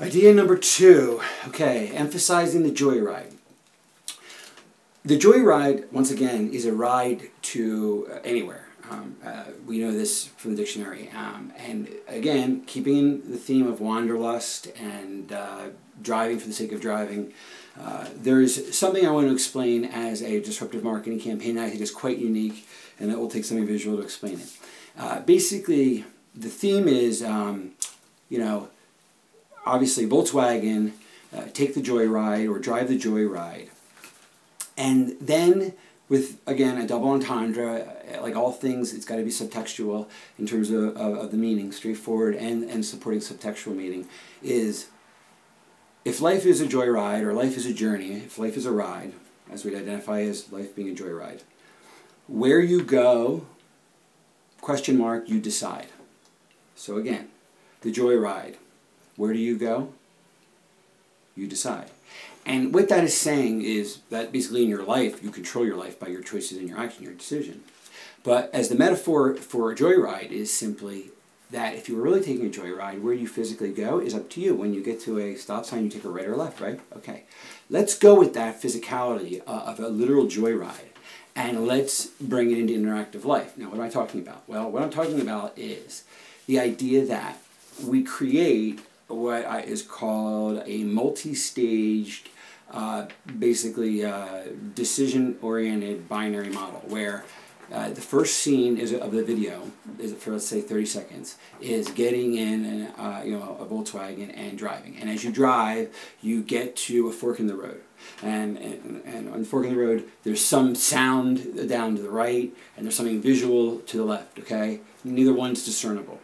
Idea number 2, okay, emphasizing the joyride. The joyride, once again, is a ride to anywhere. We know this from the dictionary. And again, keeping the theme of wanderlust and driving for the sake of driving, there's something I want to explain as a disruptive marketing campaign that I think is quite unique, and it will take something visual to explain it. Basically, the theme is, obviously Volkswagen, take the joyride or drive the joyride. And then with, again, a double entendre, like all things, it's got to be subtextual in terms of the meaning, straightforward and supporting subtextual meaning, is if life is a joyride or life is a journey, if life is a ride, as we'd identify as life being a joyride, where you go, question mark, you decide. So again, the joyride, where do you go? You decide. And what that is saying is that basically in your life, you control your life by your choices and your action, your decision. But as the metaphor for a joyride is simply that if you were really taking a joyride, where you physically go is up to you. When you get to a stop sign, you take a right or left, right? Okay. Let's go with that physicality of a literal joyride, and let's bring it into interactive life. Now, what am I talking about? Well, what I'm talking about is the idea that we create what is called a multi-staged, basically decision-oriented binary model, where the first scene of the video, is for let's say 30 seconds, is getting in a Volkswagen and driving. And as you drive, you get to a fork in the road. And on the fork in the road, there's some sound down to the right, and there's something visual to the left, okay? Neither one's discernible.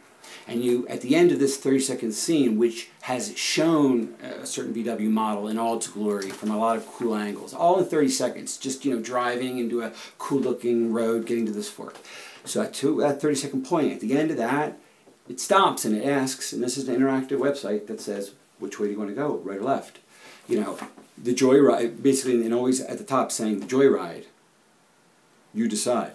And you, at the end of this 30-second scene, which has shown a certain VW model in all its glory from a lot of cool angles, all in 30 seconds, just driving into a cool-looking road, getting to this fork. So at that 30-second point, at the end of that, it stops and it asks, and this is an interactive website that says, which way do you want to go, right or left? The joyride, basically, and always at the top saying, the joyride, you decide.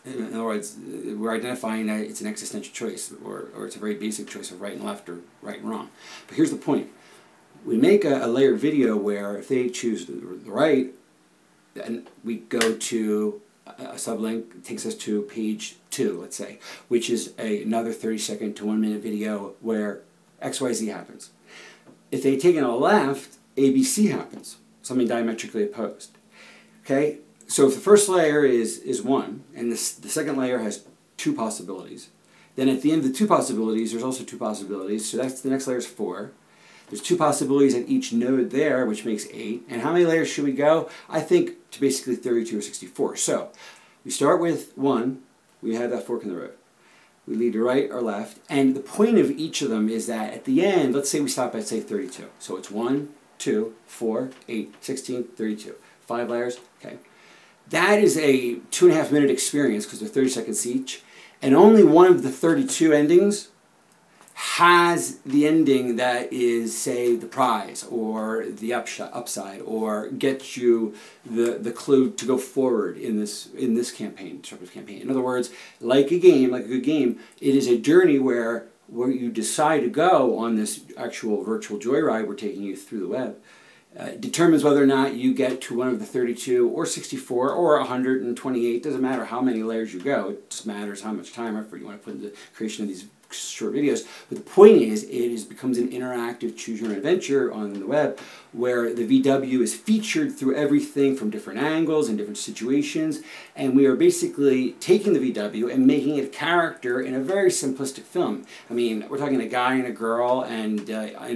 In other words, we're identifying that it's an existential choice, or it's a very basic choice of right and left or right and wrong. But here's the point. We make a layered video where if they choose the right, then we go to a sublink, it takes us to page 2, let's say, which is another 30-second to 1-minute video where XYZ happens. If they take it on the left, ABC happens, something diametrically opposed. Okay? So if the first layer is 1, and the second layer has 2 possibilities, then at the end of the 2 possibilities, there's also 2 possibilities, so that's the next layer is 4. There's 2 possibilities at each node there, which makes 8. And how many layers should we go? I think to basically 32 or 64. So we start with 1, we have that fork in the road. We lead to right or left, and the point of each of them is that at the end, let's say we stop at, say, 32. So it's 1, 2, 4, 8, 16, 32. 5 layers, okay. That is a 2.5-minute experience because they're 30 seconds each, and only one of the 32 endings has the ending that is, say, the prize or the upside, or gets you the clue to go forward in this campaign, disruptive campaign. In other words, like a good game, it is a journey where you decide to go on this actual virtual joyride we're taking you through the web. Determines whether or not you get to one of the 32 or 64 or 128. Doesn't matter how many layers you go. It just matters how much time effort you want to put into the creation of these short videos. But the point is, becomes an interactive choose your own adventure on the web, where the VW is featured through everything from different angles and different situations, and we are basically taking the VW and making it a character in a very simplistic film. I mean, we're talking a guy and a girl, and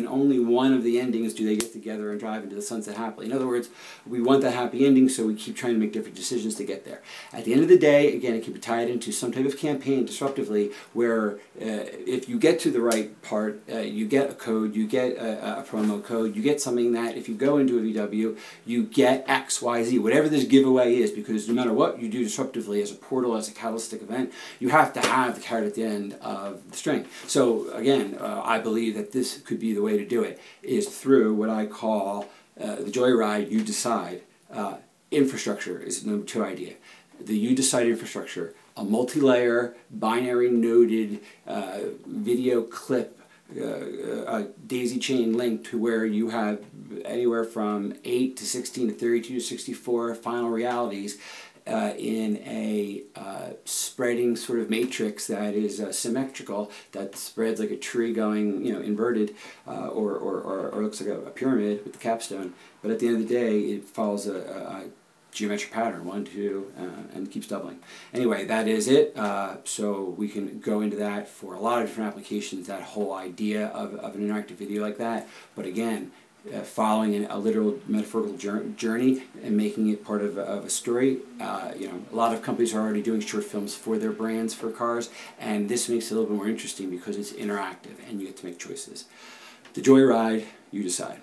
only one of the endings do they get together and drive into the sunset happily. In other words, we want that happy ending, so we keep trying to make different decisions to get there. At the end of the day, again, it can be tied into some type of campaign disruptively, where if you get to the right part, you get a code, you get a promo code, you get something that if you go into a VW, you get X, Y, Z, whatever this giveaway is, because no matter what you do disruptively as a portal, as a catalytic event, you have to have the carrot at the end of the string. So again, I believe that this could be the way to do it, is through what I call the joyride, you decide. Infrastructure is the number 2 idea. The you decide infrastructure, a multi-layer, binary noded video clip a daisy chain link to where you have anywhere from 8 to 16 to 32 to 64 final realities in a spreading sort of matrix that is symmetrical, that spreads like a tree going, you know, inverted, or looks like a pyramid with the capstone. But at the end of the day, it follows a geometric pattern, 1, 2, and keeps doubling. Anyway, that is it. So we can go into that for a lot of different applications, that whole idea of an interactive video like that. But again, following a literal metaphorical journey and making it part of a story. You know, a lot of companies are already doing short films for their brands for cars, and this makes it a little bit more interesting because it's interactive and you get to make choices. The Joyride, you decide.